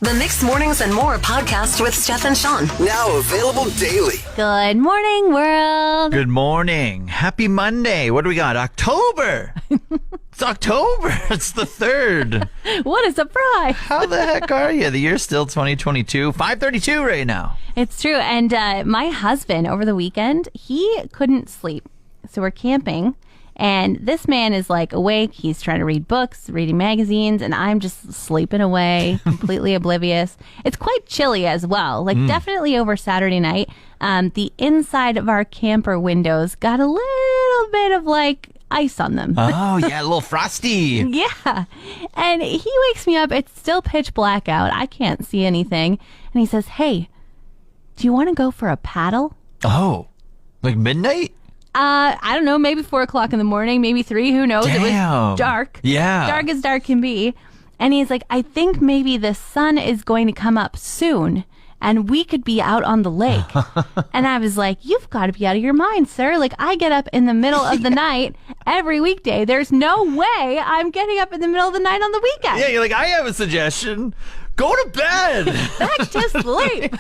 The Mixed Mornings and More podcast with Steph and Sean. Now available daily. Good morning, world. Good morning. Happy Monday. What do we got? October. It's October. It's the 3rd. What a surprise. How the heck are you? The year's still 2022. 5:32 right now. It's true. And my husband, over the weekend, he couldn't sleep. So we're camping. And this man is like awake. He's trying to read books, reading magazines, and I'm just sleeping away, completely oblivious. It's quite chilly as well. Like definitely over Saturday night, the inside of our camper windows got a little bit of like ice on them. Oh, yeah, a little frosty. Yeah. And he wakes me up. It's still pitch black out. I can't see anything. And he says, "Hey, do you want to go for a paddle?" Oh, like midnight? I don't know, maybe 4 o'clock in the morning, maybe 3, who knows? Damn. It was dark. Yeah. Dark as dark can be. And he's like, "I think maybe the sun is going to come up soon and we could be out on the lake." And I was like, "You've got to be out of your mind, sir. Like, I get up in the middle of the night every weekday. There's no way I'm getting up in the middle of the night on the weekend." Yeah, you're like, "I have a suggestion. Go to bed." Back to sleep.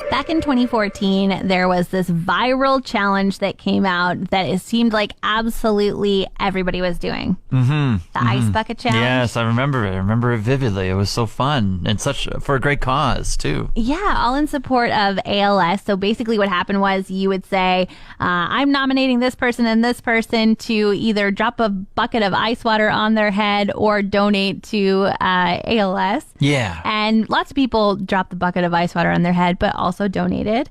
Back in 2014, there was this viral challenge that came out that it seemed like absolutely everybody was doing. The ice bucket challenge. Yes, I remember it. I remember it vividly. It was so fun and such for a great cause, too. Yeah, all in support of ALS. So basically what happened was you would say, "I'm nominating this person and this person to either drop a bucket of ice water on their head or donate to ALS." Yeah. And lots of people dropped the bucket of ice water on their head, but also donated.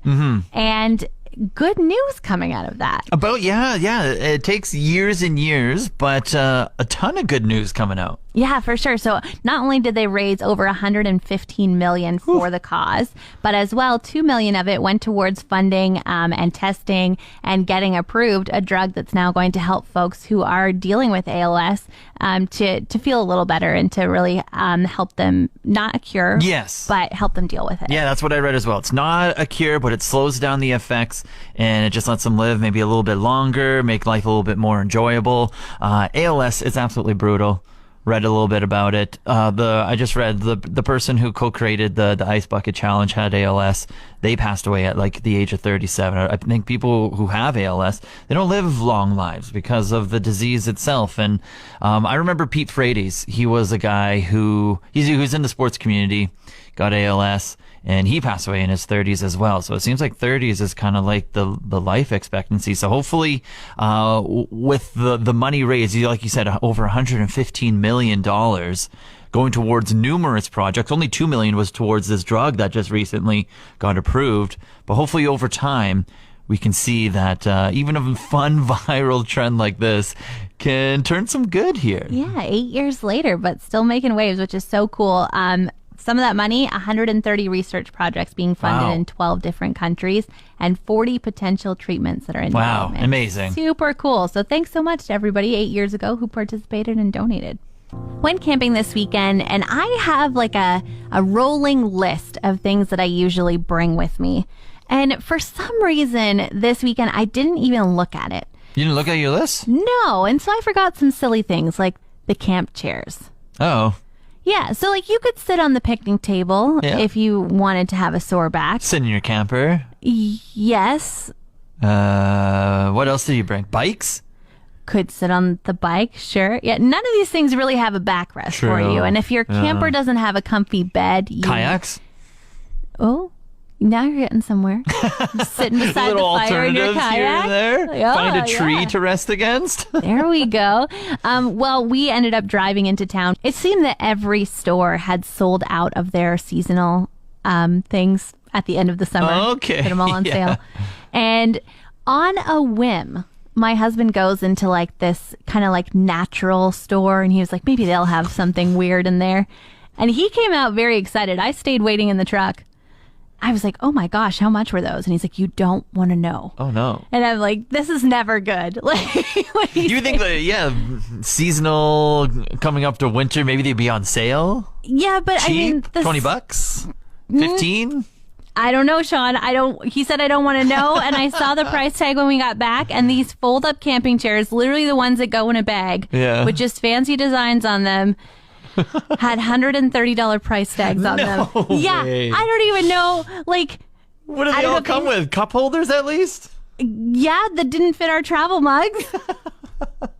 And good news coming out of that. Yeah. It takes years and years, but a ton of good news coming out. Yeah, for sure. So not only did they raise over $115 million for the cause, but as well, $2 million of it went towards funding and testing and getting approved a drug that's now going to help folks who are dealing with ALS to feel a little better and to really help them, not a cure, Yes, but help them deal with it. Yeah, that's what I read as well. It's not a cure, but it slows down the effects and it just lets them live maybe a little bit longer, make life a little bit more enjoyable. ALS is absolutely brutal. Read a little bit about it. I just read the person who co-created the Ice Bucket Challenge had ALS. They passed away at like the age of 37. I think people who have ALS, they don't live long lives because of the disease itself. And I remember Pete Frates. He was a guy who's in the sports community, got ALS, and he passed away in his 30s as well. So it seems like 30s is kind of like the life expectancy. So hopefully, with the money raised, like you said, over $115 million going towards numerous projects. Only $2 million was towards this drug that just recently got approved. But hopefully over time, we can see that even a fun viral trend like this can turn some good here. Yeah, 8 years later, but still making waves, which is so cool. Some of that money, 130 research projects being funded in 12 different countries and 40 potential treatments that are in development. Wow, amazing. Super cool. So thanks so much to everybody 8 years ago who participated and donated. Went camping this weekend, and I have like a rolling list of things that I usually bring with me. And for some reason, this weekend, I didn't even look at it. You didn't look at your list? No, and so I forgot some silly things like the camp chairs. Oh. Yeah, so like you could sit on the picnic table if you wanted to have a sore back. Sit in your camper? Yes. What else did you bring? Bikes? Could sit on the bike, sure. Yeah, none of these things really have a backrest for you. And if your camper doesn't have a comfy bed... Kayaks? Oh, now you're getting somewhere. Just sitting beside the fire in your kayak. Here and there. Yeah, Find a tree to rest against. There we go. Well, we ended up driving into town. It seemed that every store had sold out of their seasonal things at the end of the summer. Okay. Put them all on sale. And on a whim, my husband goes into like this kind of like natural store, and he was like, maybe they'll have something weird in there. And he came out very excited. I stayed waiting in the truck. I was like, oh my gosh, how much were those? And he's like, you don't want to know. Oh no. And I'm like, this is never good. Like, what do you think that, seasonal coming up to winter, maybe they'd be on sale? Yeah, but cheap? I mean, $20? 15? I don't know, Sean. He said I don't want to know. And I saw the price tag when we got back, and these fold up camping chairs, literally the ones that go in a bag with just fancy designs on them. had $130 price tags on them. Yeah, way. I don't even know. Like, What do I they don't all know, come with? Cup holders at least? yeah, that didn't fit our travel mugs.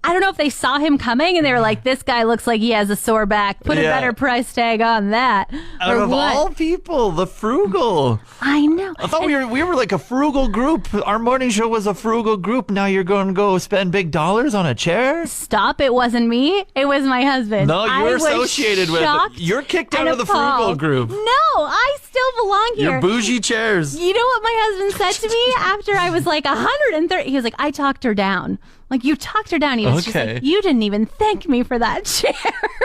I don't know if they saw him coming and they were like, this guy looks like he has a sore back. Put a Yeah. better price tag on that. Out or of what? all people, the frugal. I know. I thought we were like a frugal group. Our morning show was a frugal group. Now you're going to go spend big dollars on a chair? Stop. It wasn't me. It was my husband. No, I you're was associated with it. shocked You're kicked out and of the frugal appalled. group. No, I still belong here. Your bougie chairs. You know what my husband said to me after I was like 130? He was like, I talked her down. Like, you talked her down. He was just Okay. like, you didn't even thank me for that chair.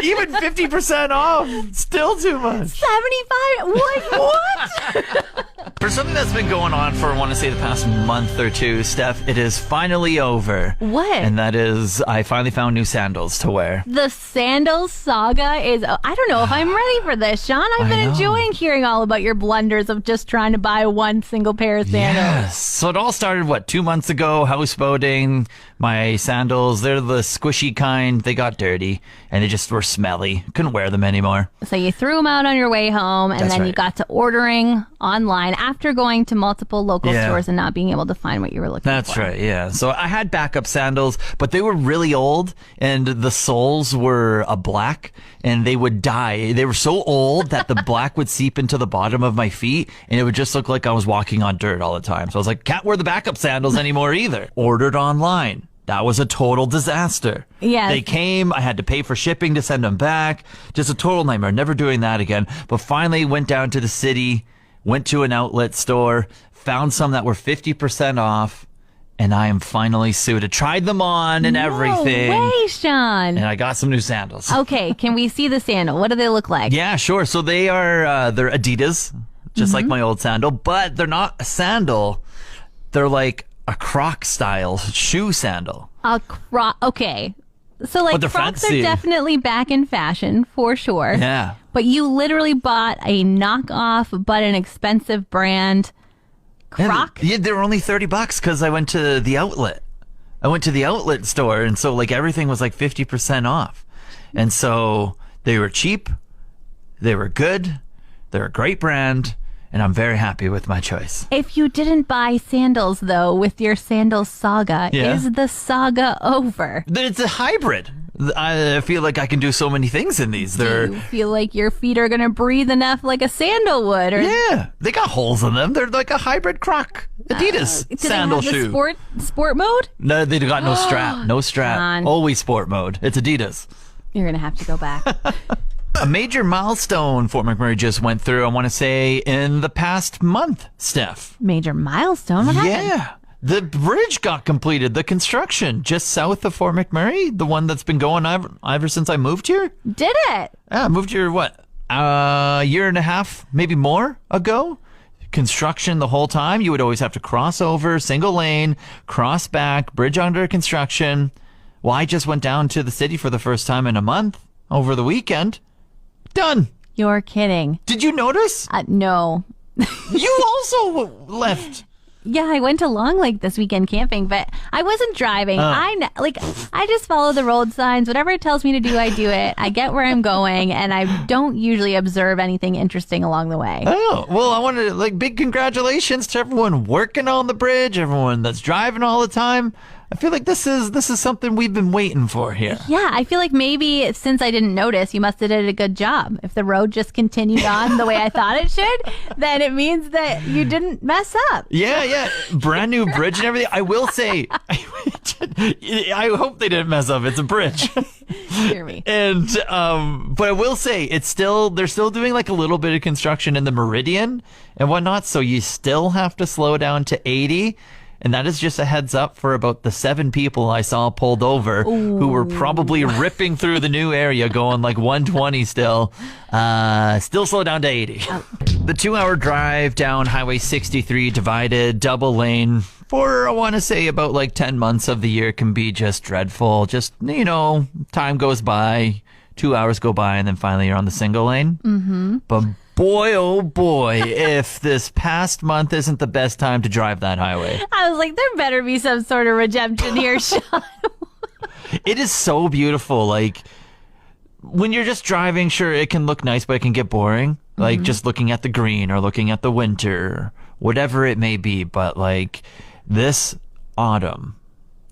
Even 50% off. Still too much. 75? What? For something that's been going on for, I want to say, the past month or two, Steph, it is finally over. What? And that is, I finally found new sandals to wear. The Sandals saga is, I don't know if I'm ready for this, Sean. I've been know. enjoying hearing all about your blunders of just trying to buy one single pair of sandals. Yes. So it all started, 2 months ago, houseboating. My sandals, they're the squishy kind. They got dirty and they just were smelly. Couldn't wear them anymore. So you threw them out on your way home, and That's then you right. got to ordering online after going to multiple local Yeah. stores and not being able to find what you were looking for. That's right, yeah. So I had backup sandals, but they were really old, and the soles were a black, and they would die. They were so old that the black would seep into the bottom of my feet, and it would just look like I was walking on dirt all the time. So I was like, can't wear the backup sandals anymore either. Ordered online. That was a total disaster. Yes. They came, I had to pay for shipping to send them back. Just a total nightmare. Never doing that again. But finally went down to the city, went to an outlet store, found some that were 50% off, and I am finally suited. Tried them on and everything. No way, Sean. And I got some new sandals. Okay, can we see the sandal? What do they look like? Yeah, sure. So they are, they're Adidas, just like my old sandal, but they're not a sandal. They're like a Croc style shoe sandal. Okay. So, like, But they're Crocs fancy. are definitely back in fashion, for sure. Yeah. But you literally bought a knockoff, but an expensive brand Croc? Yeah, they were only $30 because I went to the outlet. I went to the outlet store, and so like everything was like 50% off. And so they were cheap, they were good, they're a great brand, and I'm very happy with my choice. If you didn't buy sandals, though, with your sandals saga, Yeah. is the saga over? It's a hybrid. I feel like I can do so many things in these. Do They're you feel like your feet are going to breathe enough like a sandal would? Or yeah, they got holes in them. They're like a hybrid Croc Adidas do sandal they have shoe. the sport mode? No, they got no strap. No strap. John. Always sport mode. It's Adidas. You're going to have to go back. A major milestone Fort McMurray just went through, I want to say, in the past month, Steph. Major milestone? What happened? Yeah. The bridge got completed, the construction just south of Fort McMurray, the one that's been going ever since I moved here. Did it? Yeah, I moved here, a year and a half, maybe more ago? Construction the whole time. You would always have to cross over, single lane, cross back, bridge under construction. Well, I just went down to the city for the first time in a month over the weekend. Done. You're kidding. Did you notice? No. You also left. Yeah, I went to Long Lake this weekend camping, but I wasn't driving. I just follow the road signs. Whatever it tells me to do, I do it. I get where I'm going, and I don't usually observe anything interesting along the way. Oh, well, I wanted to, big congratulations to everyone working on the bridge, everyone that's driving all the time. I feel like this is something we've been waiting for here. Yeah, I feel like maybe since I didn't notice, you must have did a good job. If the road just continued on the way I thought it should, then it means that you didn't mess up. Yeah. Brand new bridge and everything. I will say, I hope they didn't mess up. It's a bridge. Hear me. And but I will say they're still doing like a little bit of construction in the Meridian and whatnot, so you still have to slow down to 80. And that is just a heads up for about the 7 people I saw pulled over who were probably ripping through the new area going like 120 still. Still slow down to 80. The 2-hour drive down Highway 63 divided double lane for, I want to say, about like 10 months of the year can be just dreadful. Just, time goes by, 2 hours go by, and then finally you're on the single lane. Mm-hmm. But boy, oh boy, if this past month isn't the best time to drive that highway. I was like, there better be some sort of redemption here, Sean. It is so beautiful. Like, when you're just driving, sure, it can look nice, but it can get boring. Like just looking at the green or looking at the winter, whatever it may be. But like this autumn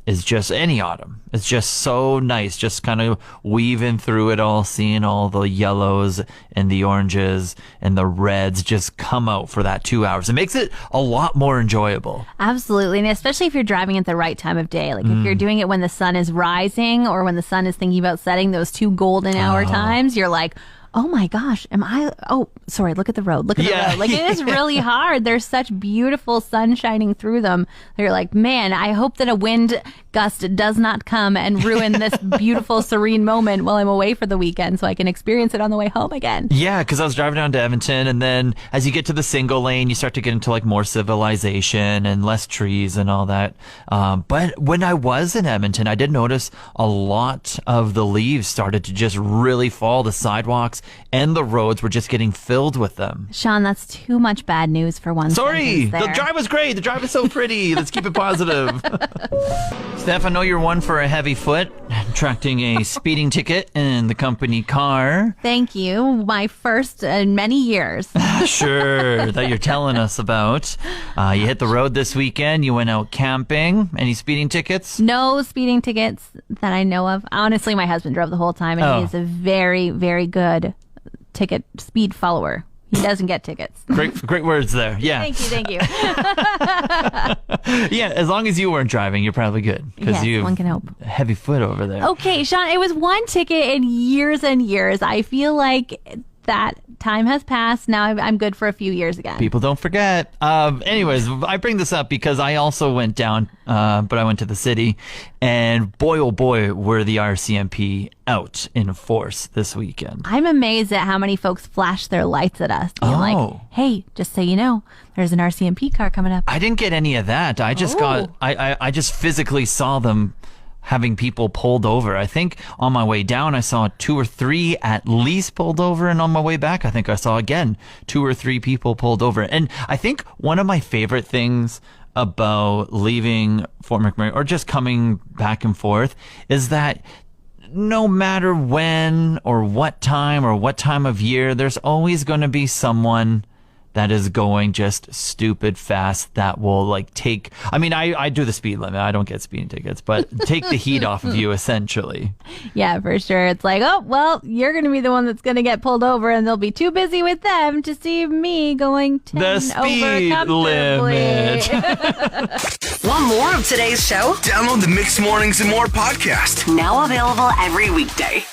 is just any autumn. It's just so nice, just kind of weaving through it all, seeing all the yellows and the oranges and the reds just come out for that 2 hours. It makes it a lot more enjoyable. Absolutely. And especially if you're driving at the right time of day. Like if you're doing it when the sun is rising or when the sun is thinking about setting, those 2 golden hour times, you're like, oh my gosh, sorry, look at the road. Look at the road. Like it is really hard. There's such beautiful sun shining through them. They're like, man, I hope that a wind gust does not come and ruin this beautiful, serene moment while I'm away for the weekend so I can experience it on the way home again. Yeah, because I was driving down to Edmonton, and then as you get to the single lane, you start to get into like more civilization and less trees and all that. But when I was in Edmonton, I did notice a lot of the leaves started to just really fall. The sidewalks and the roads were just getting filled with them. Sean, that's too much bad news for one Sorry, sentence there. the drive was great. The drive is so pretty. Let's keep it positive. Steph, I know you're one for a heavy foot, attracting a speeding ticket in the company car. Thank you. My first in many years. Sure, that you're telling us about. You hit the road this weekend. You went out camping. Any speeding tickets? No speeding tickets that I know of. Honestly, my husband drove the whole time, and he is a very, very good ticket speed follower. He doesn't get tickets. Great words there. Yeah. Thank you. Yeah, as long as you weren't driving, you're probably good. Yes, you one can hope. A heavy foot over there. Okay, Sean, it was one ticket in years and years. I feel like that time has passed. Now I'm good for a few years again. People don't forget. Anyways, I bring this up because I also went down, but I went to the city, and boy, oh boy, were the RCMP out in force this weekend. I'm amazed at how many folks flash their lights at us. Being like, hey, just so you know, there's an RCMP car coming up. I didn't get any of that. I just I just physically saw them having people pulled over. I think on my way down, I saw 2 or 3 at least pulled over. And on my way back, I think I saw again 2 or 3 people pulled over. And I think one of my favorite things about leaving Fort McMurray or just coming back and forth is that no matter when or what time of year, there's always going to be someone that is going just stupid fast that will like take, I mean, I do the speed limit. I don't get speeding tickets, but take the heat off of you essentially. Yeah, for sure. It's like, oh, well, you're going to be the one that's going to get pulled over and they'll be too busy with them to see me going 10 the speed over limit. Want more of today's show? Download the Mixed Mornings and More podcast. Now available every weekday.